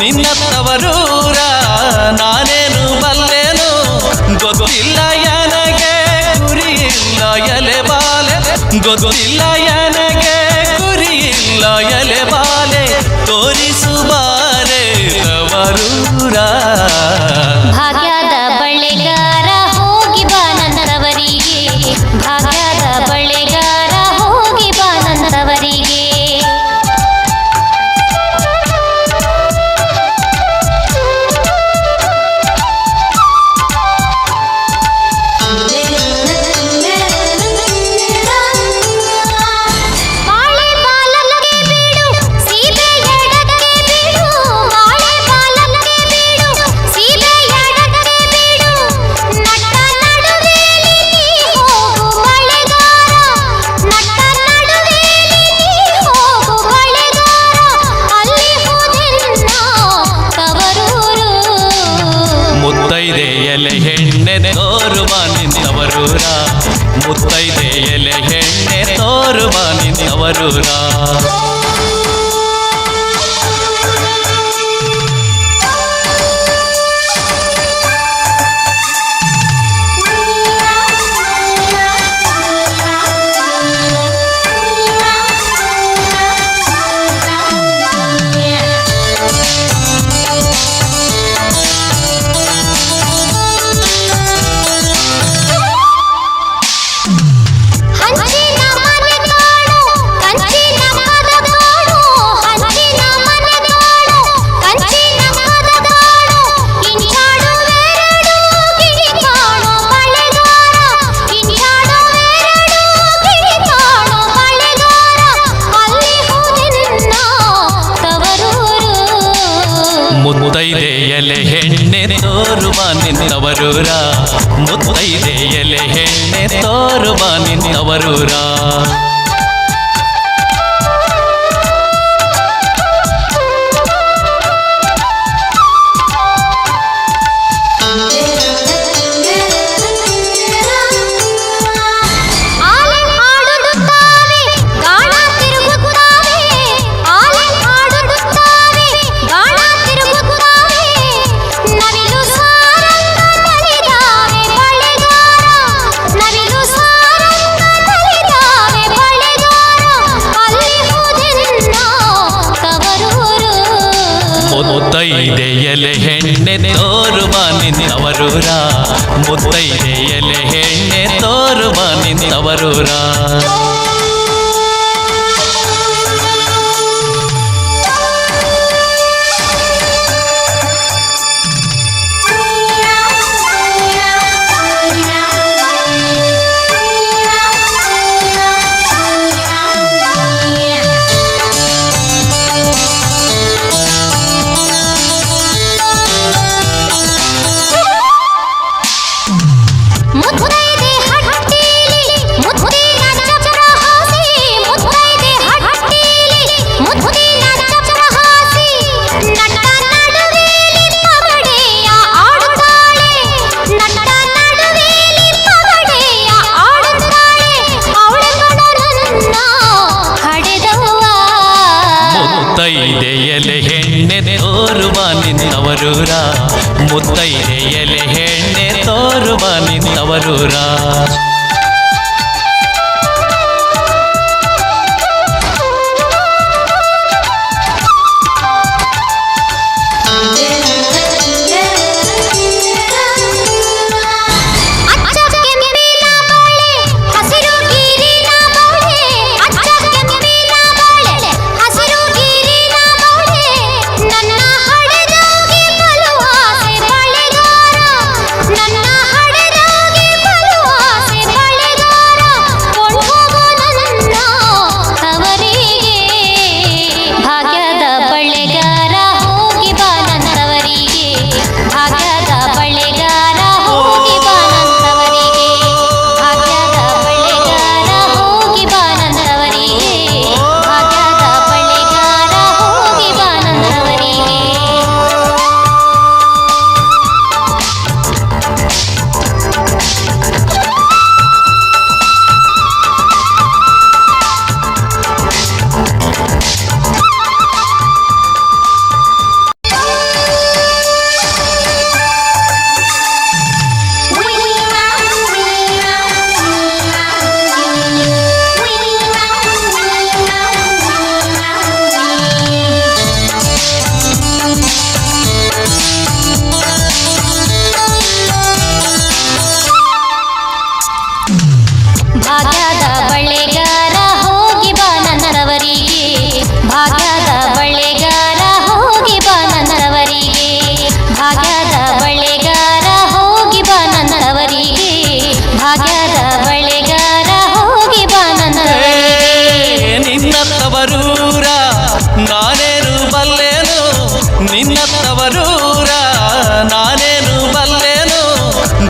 ನಿನ್ನ ತವರೂರ ನಾನೇನು ಬಲ್ಲೆನು ಗೊತ್ತಿಲ್ಲ ನನಗೆ ಗುರಿಯಿಲ್ಲ ಎಲೆ ಬಾಲೆ ಗೊತ್ತಿಲ್ಲ ನನಗೆ ಗುರಿಯಿಲ್ಲ ಎಲೆ ಬಾಲೆ ತೋರಿಸು ಬಾರೆ ತವರೂರ ಭಾಗ್ಯದ ಬಳೆಗಾರ ಹೋಗಿ ಬಾ ನನ್ನವರಿಗೆ ಭಾಗ್ಯದ ಬಳೆಗಾರ ಹೋಗಿ ಬಾ ನನ್ನವರಿಗೆ ಮುತ್ತೈದೆ ಎಲೆ ಹೆಣ್ಣೆ ತೋರುವ ನಿನ್ನವರೂರ ಮುತ್ತೈದೆ ಎಲೆ ಹೆಣ್ಣೆ ತೋರುವ ನಿನ್ನವರೂರ ಮುತ್ತೈದೆ ಎಲೆ ಹೆಣ್ಣೆ ತೋರುವ ನಿನ್ನವರೂರ ಮುತ್ತೈದೆ ಎಲೆ ಹೆಣ್ಣೆ ತೋರುವ ನಿನ್ನವರೂರ ಮುತ್ತೈದೆ ಎಲೆ ಹೆಣ್ಣೆ ತೋರುವ ನಿನ್ನವರೂರ ಮುತ್ತೈದೆ ಎಲೆ ಹೆಣ್ಣೆ ತೋರುವ ನಿನ್ನವರೂರ ಮುತ್ತೈದೆ ಎಲೆ ಹೆಣ್ಣೆ ತೋರುವ ನಿನ್ನವರೂರ ಮುತ್ತೈದೆ ಎಲೆ ಹೆಣ್ಣೆ ತೋರುವ ನಿನ್ನವರೂರ